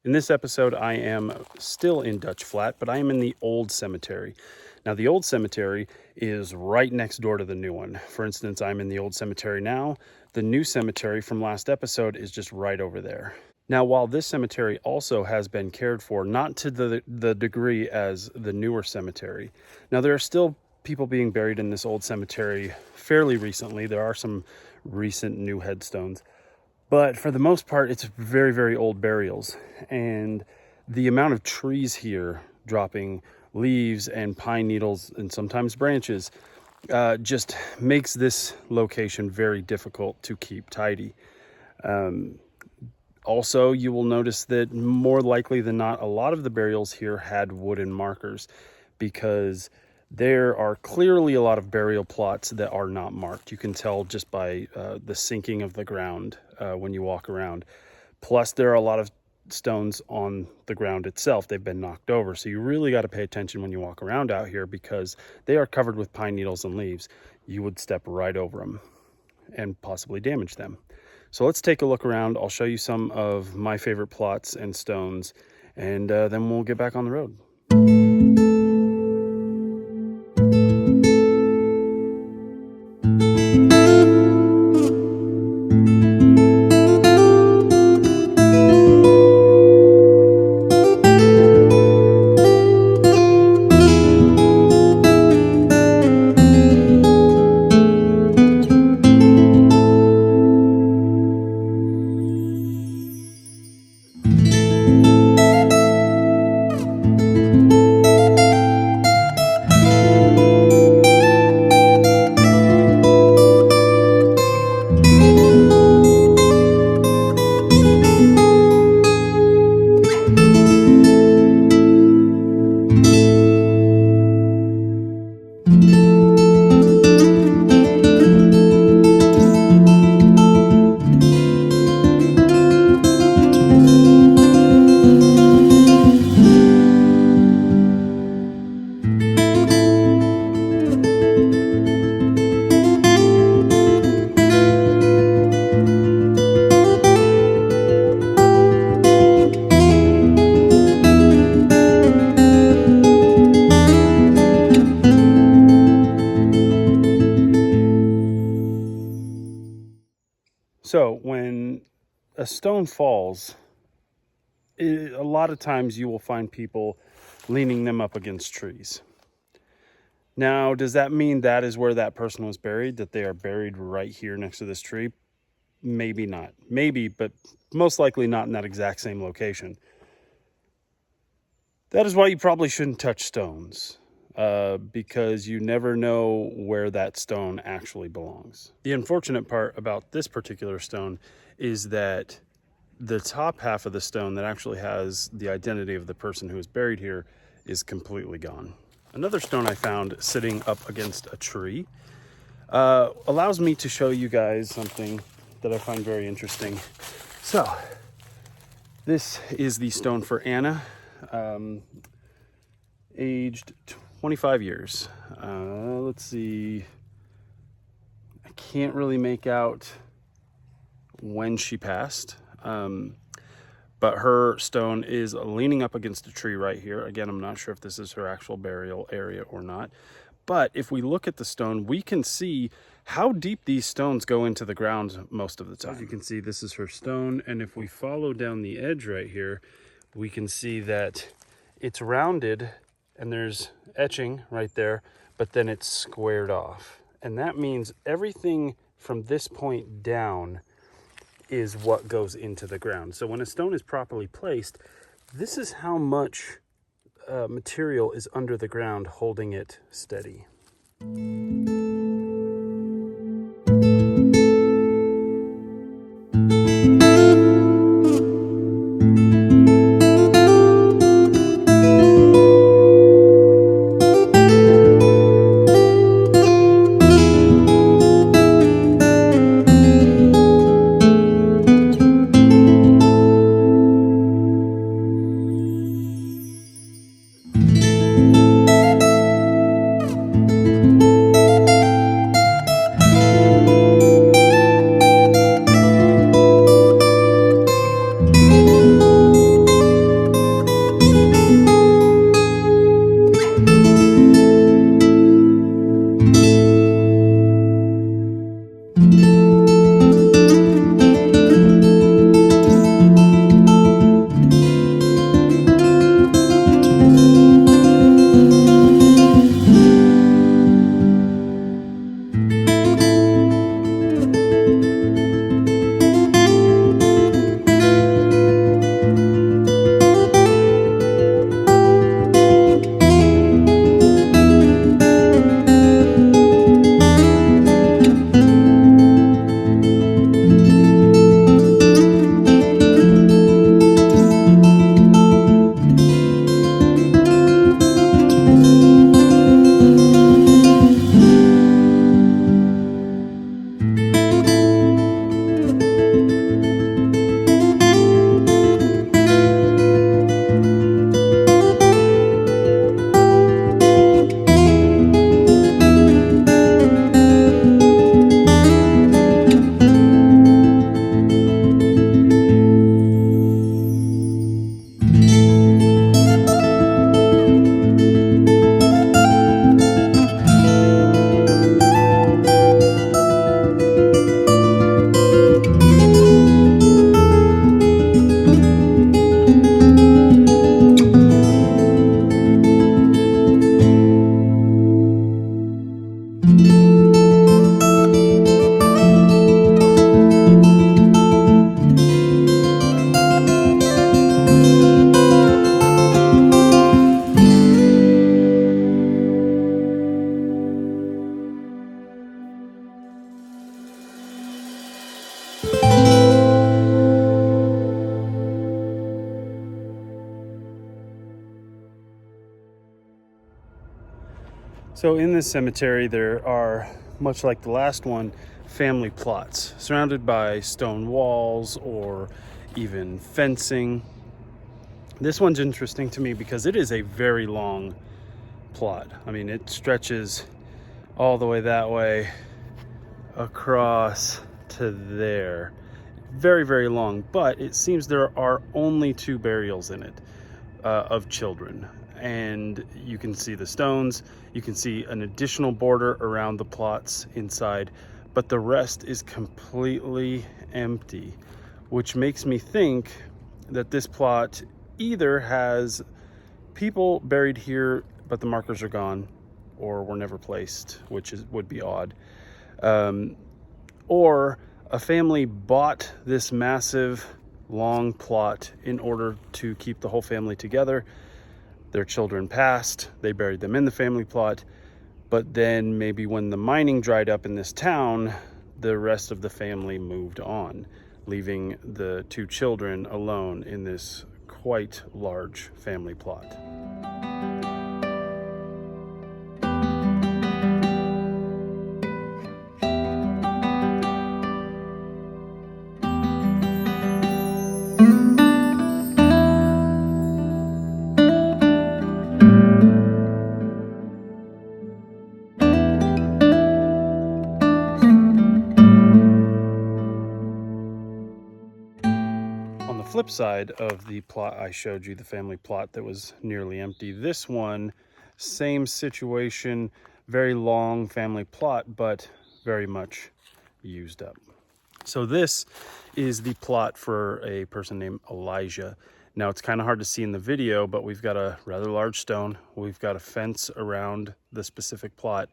In this episode, I am still in Dutch Flat, but I am in the old cemetery. Now, the old cemetery is right next door to the new one. For instance, I'm in the old cemetery now. The new cemetery from last episode is just right over there. Now, while this cemetery also has been cared for, not to the degree as the newer cemetery. Now, there are still people being buried in this old cemetery fairly recently. There are some recent new headstones. But for the most part, it's very, very old burials. And the amount of trees here dropping leaves and pine needles and sometimes branches just makes this location very difficult to keep tidy. Also, you will notice that more likely than not, a lot of the burials here had wooden markers because there are clearly a lot of burial plots that are not marked. You can tell just by the sinking of the ground when you walk around. Plus, there are a lot of stones on the ground itself. They've been knocked over. So you really got to pay attention when you walk around out here because they are covered with pine needles and leaves. You would step right over them and possibly damage them. So let's take a look around. I'll show you some of my favorite plots and stones, and then we'll get back on the road. So when a stone falls, a lot of times you will find people leaning them up against trees. Now, does that mean that is where that person was buried, that they are buried right here next to this tree? Maybe not. Maybe, but most likely not in that exact same location. That is why you probably shouldn't touch stones. Because you never know where that stone actually belongs. The unfortunate part about this particular stone is that the top half of the stone that actually has the identity of the person who is buried here is completely gone. Another stone I found sitting up against a tree allows me to show you guys something that I find very interesting. So, this is the stone for Anna, aged 25 years. Let's see. I can't really make out when she passed. But her stone is leaning up against a tree right here. Again, I'm not sure if this is her actual burial area or not. But if we look at the stone, we can see how deep these stones go into the ground most of the time. As you can see, this is her stone. And if we follow down the edge right here, we can see that it's rounded and there's etching right there, but then it's squared off. And that means everything from this point down is what goes into the ground. So when a stone is properly placed, this is how much material is under the ground holding it steady. So in this cemetery, there are, much like the last one, family plots surrounded by stone walls or even fencing. This one's interesting to me because it is a very long plot. I mean, it stretches all the way that way across to there. Very, very long, but it seems there are only 2 burials in it of children. And you can see the stones, you can see an additional border around the plots inside, but the rest is completely empty, which makes me think that this plot either has people buried here, but the markers are gone, or were never placed, which would be odd. Or a family bought this massive long plot in order to keep the whole family together. Their children passed, they buried them in the family plot, but then maybe when the mining dried up in this town, the rest of the family moved on, leaving the 2 children alone in this quite large family plot. On the flip side of the plot I showed you, the family plot that was nearly empty, this one, same situation, very long family plot, but very much used up. So this is the plot for a person named Elijah. Now it's kind of hard to see in the video, but we've got a rather large stone. We've got a fence around the specific plot.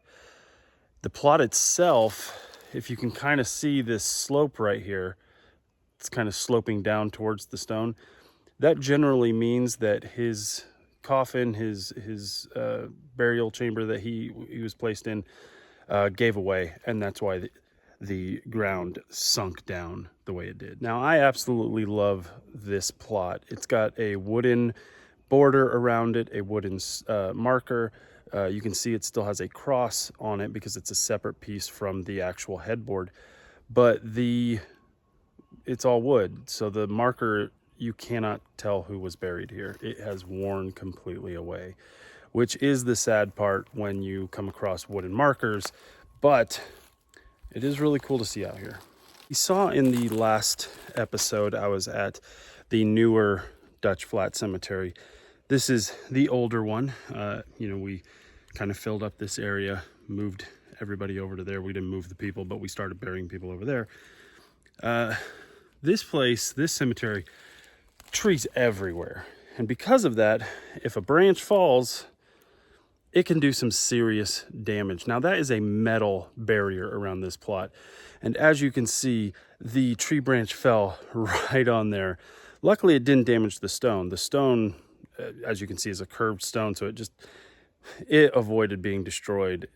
The plot itself, if you can kind of see this slope right here, it's kind of sloping down towards the stone. That generally means that his coffin, his burial chamber that he was placed in, gave away, and that's why the ground sunk down the way it did. Now, I absolutely love this plot. It's got a wooden border around it, a wooden marker. You can see it still has a cross on it because it's a separate piece from the actual headboard, but it's all wood, so the marker, you cannot tell who was buried here. It has worn completely away, which is the sad part when you come across wooden markers, but it is really cool to see out here. You saw in the last episode I was at the newer Dutch Flat Cemetery. This is the older one. We kind of filled up this area, moved everybody over to there. We didn't move the people, but we started burying people over there. This place, this cemetery, trees everywhere. And because of that, if a branch falls, it can do some serious damage. Now that is a metal barrier around this plot. And as you can see, the tree branch fell right on there. Luckily, it didn't damage the stone. The stone, as you can see, is a curved stone, so it avoided being destroyed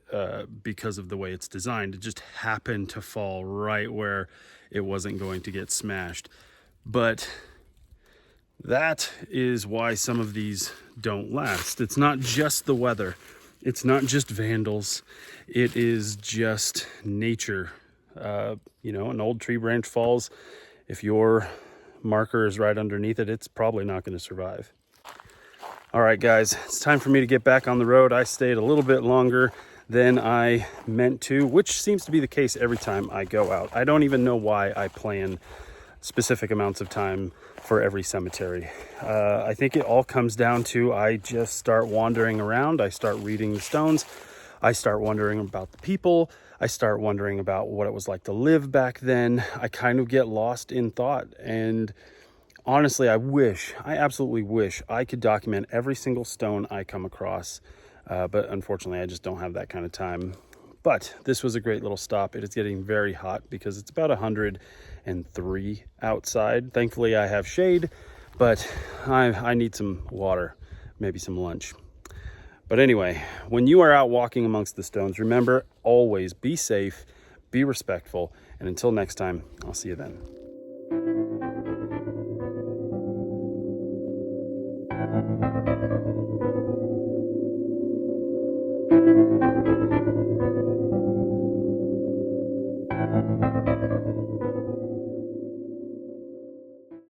because of the way it's designed. It just happened to fall right where it wasn't going to get smashed. But that is why some of these don't last. It's not just the weather. It's not just vandals. It is just nature. An old tree branch falls. If your marker is right underneath it, it's probably not going to survive. All right, guys, it's time for me to get back on the road. I stayed a little bit longer than I meant to, which seems to be the case every time I go out. I don't even know why I plan specific amounts of time for every cemetery. I think it all comes down to I just start wandering around. I start reading the stones. I start wondering about the people. I start wondering about what it was like to live back then. I kind of get lost in thought. And honestly, I absolutely wish I could document every single stone I come across. But unfortunately, I just don't have that kind of time. But this was a great little stop. It is getting very hot because it's about 103 outside. Thankfully, I have shade, but I need some water, maybe some lunch. But anyway, when you are out walking amongst the stones, remember, always be safe, be respectful, and until next time, I'll see you then.